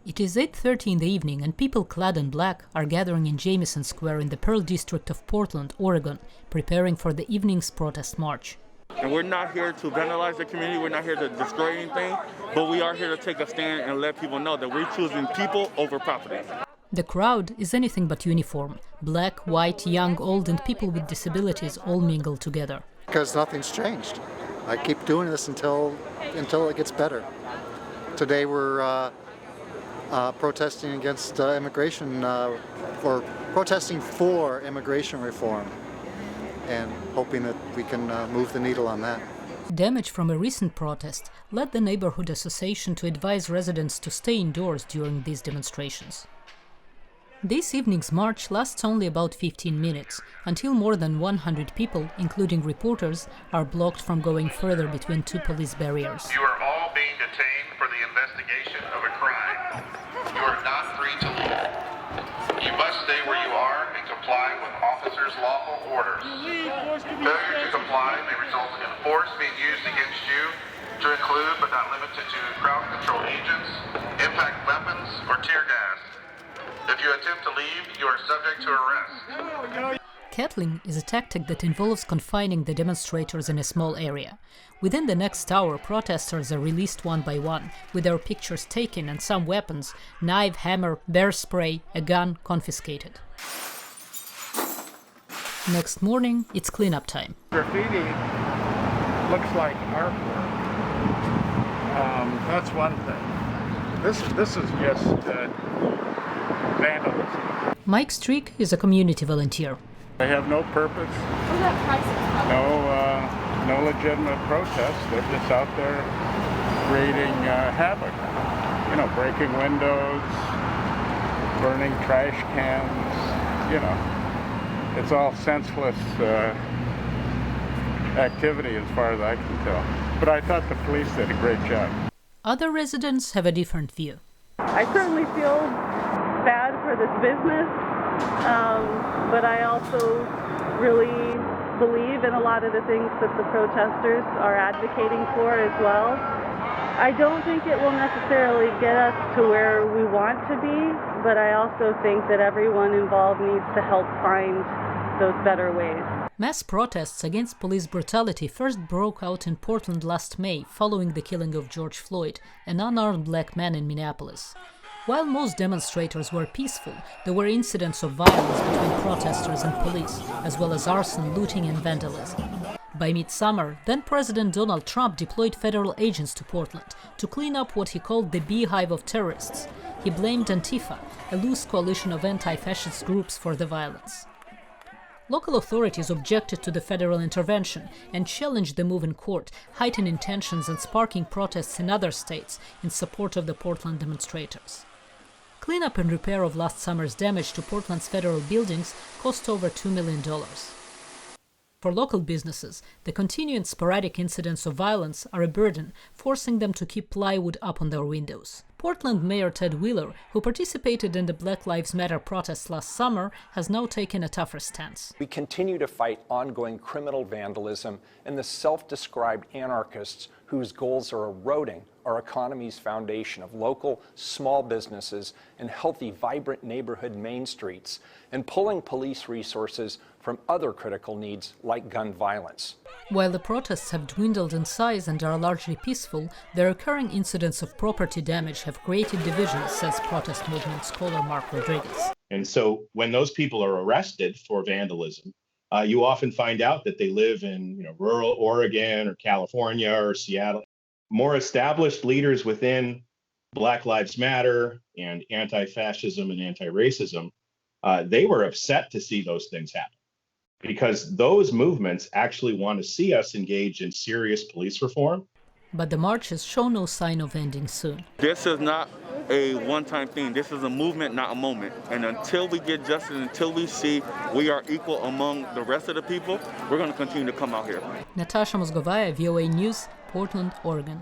It is 8:30 in the evening and people clad in black are gathering in Jamison Square in the Pearl District of Portland, Oregon, preparing for the evening's protest march. And we're not here to vandalize the community, we're not here to destroy anything, but we are here to take a stand and let people know that we're choosing people over property. The crowd is anything but uniform. Black, white, young, old and people with disabilities all mingle together. Because nothing's changed. I keep doing this until it gets better. Today we're protesting against immigration, or protesting for immigration reform, and hoping that we can move the needle on that. Damage from a recent protest led the neighborhood association to advise residents to stay indoors during these demonstrations. This evening's march lasts only about 15 minutes, until more than 100 people, including reporters, are blocked from going further between two police barriers. You are all being detained for the investigation of a crime. You are not free to leave. You must stay where you are and comply with officers' lawful orders. Failure to comply may result in force being used against you, to include but not limited to crowd control agents, impact weapons, or tear gas. If you attempt to leave, you are subject to arrest. Kettling is a tactic that involves confining the demonstrators in a small area. Within the next hour, protesters are released one by one, with their pictures taken and some weapons, knife, hammer, bear spray, a gun, confiscated. Next morning, it's cleanup time. Graffiti looks like artwork. That's one thing. This is just vandalism. Mike Streak is a community volunteer. They have no purpose, no legitimate protest. They're just out there creating havoc. You know, breaking windows, burning trash cans. You know, it's all senseless activity as far as I can tell. But I thought the police did a great job. Other residents have a different view. I certainly feel bad for this business, but I also really believe in a lot of the things that the protesters are advocating for as well. I don't think it will necessarily get us to where we want to be, but I also think that everyone involved needs to help find those better ways. Mass protests against police brutality first broke out in Portland last May following the killing of George Floyd, an unarmed black man in Minneapolis. While most demonstrators were peaceful, there were incidents of violence between protesters and police, as well as arson, looting and vandalism. By midsummer, then-President Donald Trump deployed federal agents to Portland to clean up what he called the beehive of terrorists. He blamed Antifa, a loose coalition of anti-fascist groups, for the violence. Local authorities objected to the federal intervention and challenged the move in court, heightening tensions and sparking protests in other states in support of the Portland demonstrators. Cleanup and repair of last summer's damage to Portland's federal buildings cost over $2 million. For local businesses, the continuing sporadic incidents of violence are a burden, forcing them to keep plywood up on their windows. Portland Mayor Ted Wheeler, who participated in the Black Lives Matter protests last summer, has now taken a tougher stance. We continue to fight ongoing criminal vandalism and the self-described anarchists whose goals are eroding our economy's foundation of local, small businesses and healthy, vibrant neighborhood main streets, and pulling police resources from other critical needs like gun violence. While the protests have dwindled in size and are largely peaceful, the recurring incidents of property damage have created divisions, says protest movement scholar Marc Rodriguez. And so when those people are arrested for vandalism, you often find out that they live in rural Oregon or California or Seattle. More established leaders within Black Lives Matter and anti-fascism and anti-racism, they were upset to see those things happen, because those movements actually want to see us engage in serious police reform. But the marches show no sign of ending soon. This is not a one-time thing. This is a movement, not a moment. And until we get justice, until we see we are equal among the rest of the people, we're going to continue to come out here. Natasha Mozgovaya, VOA News, Portland, Oregon.